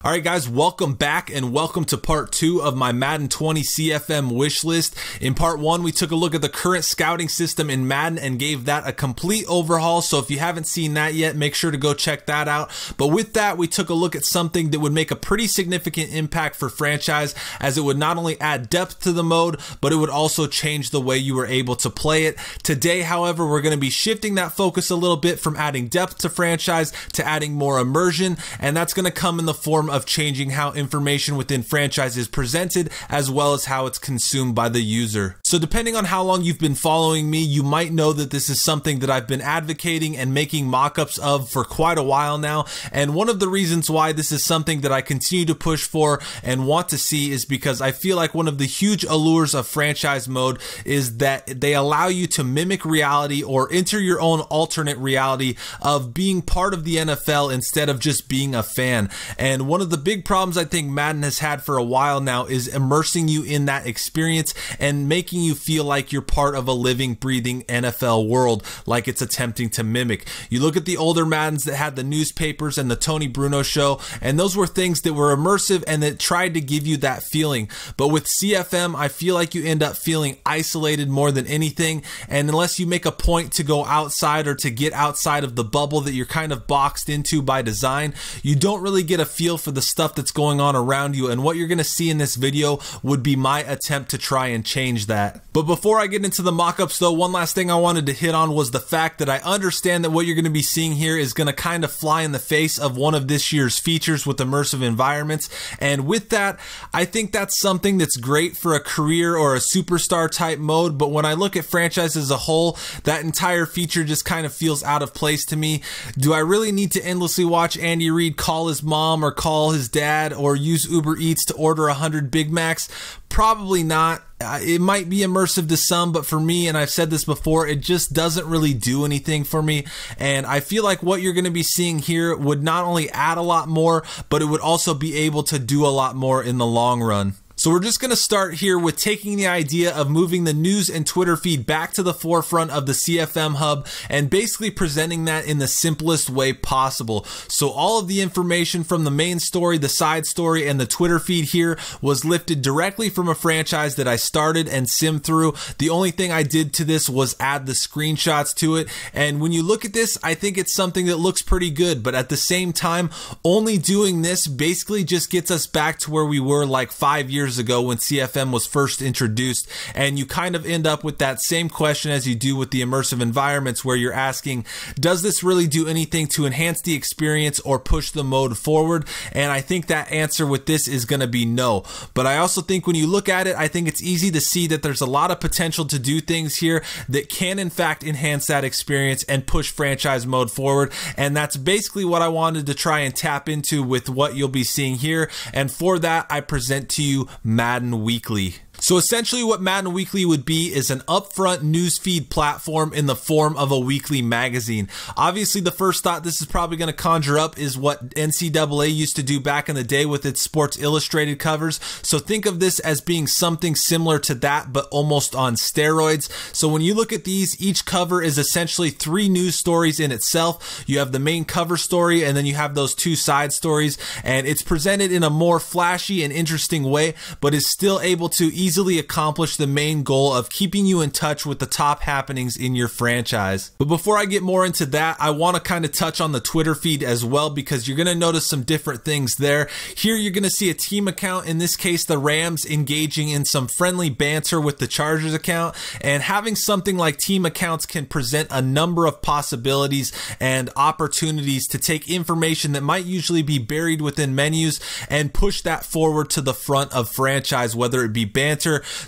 All right, guys, welcome back and welcome to part 2 of my Madden 20 CFM wish list. In part 1, we took a look at the current scouting system in Madden and gave that a complete overhaul. So if you haven't seen that yet, make sure to go check that out. But with that, we took a look at something that would make a pretty significant impact for franchise, as it would not only add depth to the mode, but it would also change the way you were able to play it. Today, however, we're going to be shifting that focus a little bit from adding depth to franchise to adding more immersion, and that's going to come in the form of changing how information within franchise is presented, as well as how it's consumed by the user. So depending on how long you've been following me, you might know that this is something that I've been advocating and making mock-ups of for quite a while now. And one of the reasons why this is something that I continue to push for and want to see is because I feel like one of the huge allures of franchise mode is that they allow you to mimic reality or enter your own alternate reality of being part of the NFL instead of just being a fan. And one of the big problems I think Madden has had for a while now is immersing you in that experience and making you feel like you're part of a living, breathing NFL world, like it's attempting to mimic. You look at the older Maddens that had the newspapers and the Tony Bruno show, and those were things that were immersive and that tried to give you that feeling. But with CFM, I feel like you end up feeling isolated more than anything, and unless you make a point to go outside or to get outside of the bubble that you're kind of boxed into by design, you don't really get a feel for the stuff that's going on around you. And what you're going to see in this video would be my attempt to try and change that. But before I get into the mock-ups though, one last thing I wanted to hit on was the fact that I understand that what you're going to be seeing here is going to kind of fly in the face of one of this year's features with immersive environments. And with that, I think that's something that's great for a career or a superstar type mode. But when I look at franchise as a whole, that entire feature just kind of feels out of place to me. Do I really need to endlessly watch Andy Reid call his mom or call his dad or use Uber Eats to order 100 Big Macs? Probably not. It might be immersive to some, but for me, and I've said this before, it just doesn't really do anything for me. And I feel like what you're going to be seeing here would not only add a lot more, but it would also be able to do a lot more in the long run. So we're just going to start here with taking the idea of moving the news and Twitter feed back to the forefront of the CFM hub and basically presenting that in the simplest way possible. So all of the information from the main story, the side story, and the Twitter feed here was lifted directly from a franchise that I started and simmed through. The only thing I did to this was add the screenshots to it. And when you look at this, I think it's something that looks pretty good. But at the same time, only doing this basically just gets us back to where we were like 5 years ago when CFM was first introduced, and you kind of end up with that same question as you do with the immersive environments, where you're asking, does this really do anything to enhance the experience or push the mode forward? And I think that answer with this is going to be no. But I also think when you look at it, I think it's easy to see that there's a lot of potential to do things here that can in fact enhance that experience and push franchise mode forward. And that's basically what I wanted to try and tap into with what you'll be seeing here. And for that, I present to you Madden Weekly. So essentially what Madden Weekly would be is an upfront newsfeed platform in the form of a weekly magazine. Obviously, the first thought this is probably going to conjure up is what NCAA used to do back in the day with its Sports Illustrated covers. So think of this as being something similar to that, but almost on steroids. So when you look at these, each cover is essentially 3 news stories in itself. You have the main cover story, and then you have those 2 side stories, and it's presented in a more flashy and interesting way, but is still able to easily accomplish the main goal of keeping you in touch with the top happenings in your franchise. But before I get more into that, I want to kind of touch on the Twitter feed as well, because you're going to notice some different things there. Here you're going to see a team account, in this case the Rams, engaging in some friendly banter with the Chargers account, and having something like team accounts can present a number of possibilities and opportunities to take information that might usually be buried within menus and push that forward to the front of franchise, whether it be banter,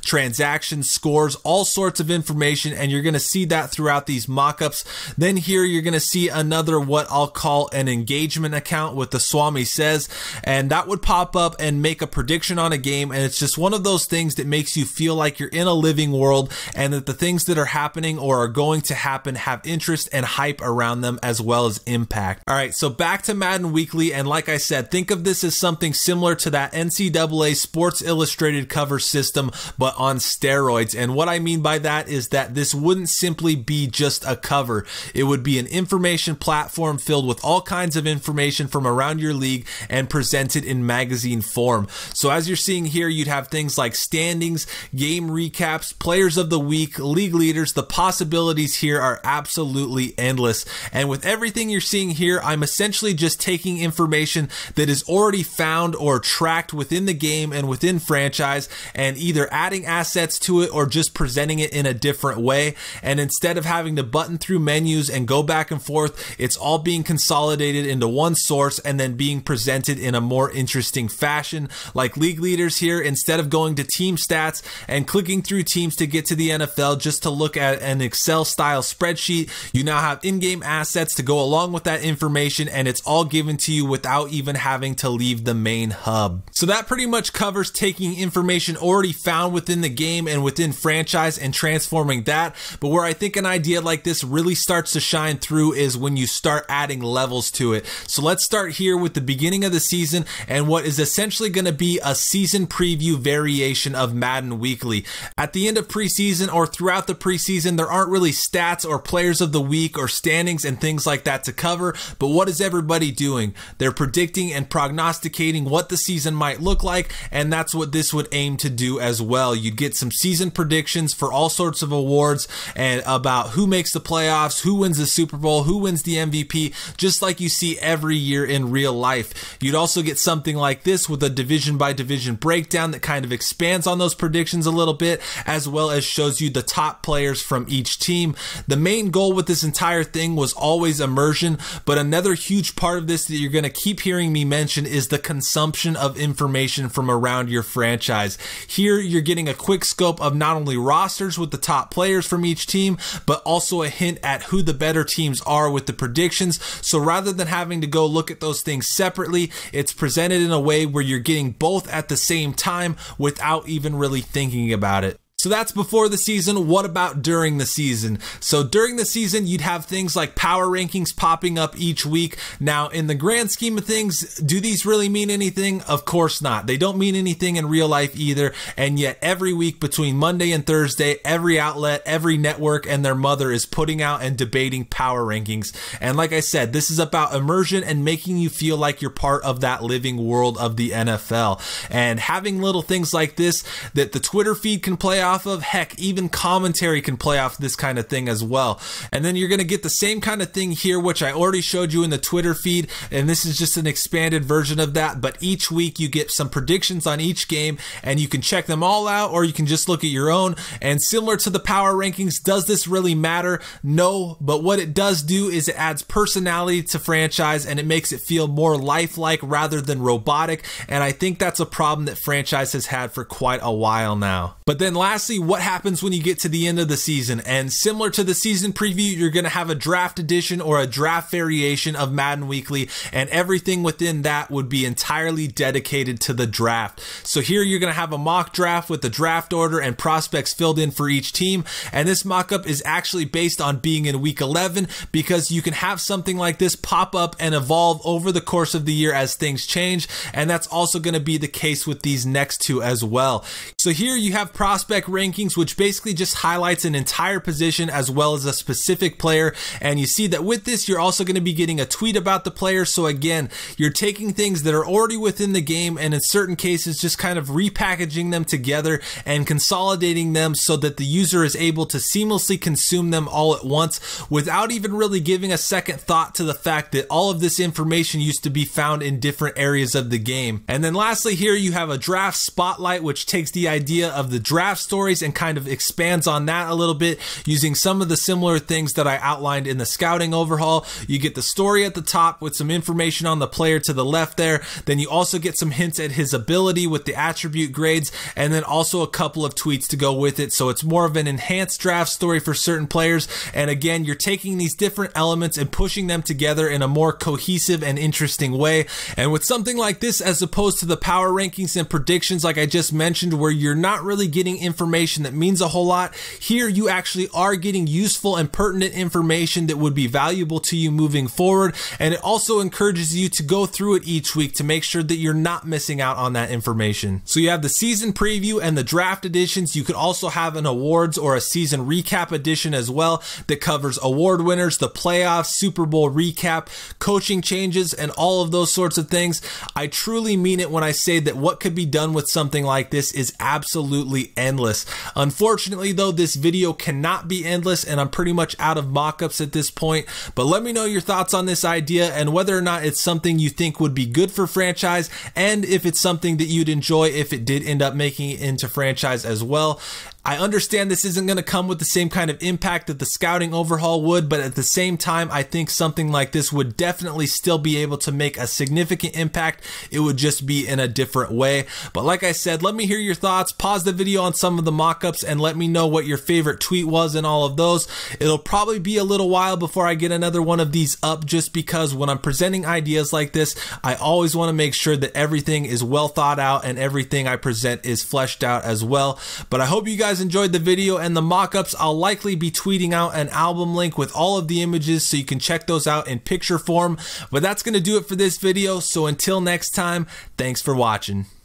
transactions, scores, all sorts of information, and you're going to see that throughout these mock-ups. Then here you're going to see another, what I'll call an engagement account with the Swami Says, and that would pop up and make a prediction on a game, and it's just one of those things that makes you feel like you're in a living world and that the things that are happening or are going to happen have interest and hype around them, as well as impact. All right, so back to Madden Weekly, and like I said, think of this as something similar to that NCAA Sports Sports Illustrated cover system, but on steroids. And what I mean by that is that this wouldn't simply be just a cover. It would be an information platform filled with all kinds of information from around your league and presented in magazine form. So as you're seeing here, you'd have things like standings, game recaps, players of the week, league leaders. The possibilities here are absolutely endless. And with everything you're seeing here, I'm essentially just taking information that is already found or tracked within the game and within franchise and either adding assets to it or just presenting it in a different way. And instead of having to button through menus and go back and forth, it's all being consolidated into one source and then being presented in a more interesting fashion. Like league leaders here, instead of going to team stats and clicking through teams to get to the NFL just to look at an Excel style spreadsheet, you now have in-game assets to go along with that information, and it's all given to you without even having to leave the main hub. So that pretty much covers taking information already found within the game and within franchise and transforming that. But where I think an idea like this really starts to shine through is when you start adding levels to it. So let's start here with the beginning of the season and what is essentially going to be a season preview variation of Madden Weekly. At the end of preseason or throughout the preseason, there aren't really stats or players of the week or standings and things like that to cover, but what is everybody doing? They're predicting and prognosticating what the season might look like, and that's what this would aim to do as well. You'd get some season predictions for all sorts of awards and about who makes the playoffs, who wins the Super Bowl, who wins the MVP, just like you see every year in real life. You'd also get something like this with a division by division breakdown that kind of expands on those predictions a little bit, as well as shows you the top players from each team. The main goal with this entire thing was always immersion, but another huge part of this that you're going to keep hearing me mention is the consumption of information from around your franchise. Here you're getting a quick scope of not only rosters with the top players from each team, but also a hint at who the better teams are with the predictions. So rather than having to go look at those things separately, it's presented in a way where you're getting both at the same time without even really thinking about it. So that's before the season. What about during the season? So during the season, you'd have things like power rankings popping up each week. Now, in the grand scheme of things, do these really mean anything? Of course not. They don't mean anything in real life either. And yet every week between Monday and Thursday, every outlet, every network and their mother is putting out and debating power rankings. And like I said, this is about immersion and making you feel like you're part of that living world of the NFL. And having little things like this that the Twitter feed can play off of, heck, even commentary can play off this kind of thing as well. And then you're going to get the same kind of thing here, which I already showed you in the Twitter feed, and this is just an expanded version of that. But each week you get some predictions on each game, and you can check them all out, or you can just look at your own. And similar to the power rankings, does this really matter? No, but what it does do is it adds personality to franchise, and it makes it feel more lifelike rather than robotic. And I think that's a problem that franchise has had for quite a while now. But then lastly, what happens when you get to the end of the season? And similar to the season preview, you're going to have a draft edition or a draft variation of Madden Weekly, and everything within that would be entirely dedicated to the draft. So here you're going to have a mock draft with the draft order and prospects filled in for each team. And this mock-up is actually based on being in week 11, because you can have something like this pop up and evolve over the course of the year as things change. And that's also going to be the case with these next two as well. So here you have prospect rankings, which basically just highlights an entire position as well as a specific player. And you see that with this, you're also going to be getting a tweet about the player. So again, you're taking things that are already within the game and in certain cases just kind of repackaging them together and consolidating them so that the user is able to seamlessly consume them all at once without even really giving a second thought to the fact that all of this information used to be found in different areas of the game. And then lastly, here you have a draft spotlight, which takes the idea of the draft stories and kind of expands on that a little bit using some of the similar things that I outlined in the scouting overhaul. You get the story at the top with some information on the player to the left there. Then you also get some hints at his ability with the attribute grades, and then also a couple of tweets to go with it. So it's more of an enhanced draft story for certain players. And again, you're taking these different elements and pushing them together in a more cohesive and interesting way. And with something like this, as opposed to the power rankings and predictions like I just mentioned, where you're not really getting information information that means a whole lot. Here you actually are getting useful and pertinent information that would be valuable to you moving forward, and it also encourages you to go through it each week to make sure that you're not missing out on that information. So you have the season preview and the draft editions. You could also have an awards or a season recap edition as well that covers award winners, the playoffs, Super Bowl recap, coaching changes, and all of those sorts of things. I truly mean it when I say that what could be done with something like this is absolutely endless. Unfortunately though, this video cannot be endless and I'm pretty much out of mock-ups at this point, but let me know your thoughts on this idea and whether or not it's something you think would be good for franchise, and if it's something that you'd enjoy if it did end up making it into franchise as well. I understand this isn't going to come with the same kind of impact that the scouting overhaul would, but at the same time, I think something like this would definitely still be able to make a significant impact. It would just be in a different way. But like I said, let me hear your thoughts. Pause the video on some of the mock-ups and let me know what your favorite tweet was in all of those. It'll probably be a little while before I get another one of these up, just because when I'm presenting ideas like this, I always want to make sure that everything is well thought out and everything I present is fleshed out as well. But I hope you guys enjoyed the video and the mock-ups. I'll likely be tweeting out an album link with all of the images so you can check those out in picture form. But that's going to do it for this video. So until next time, thanks for watching.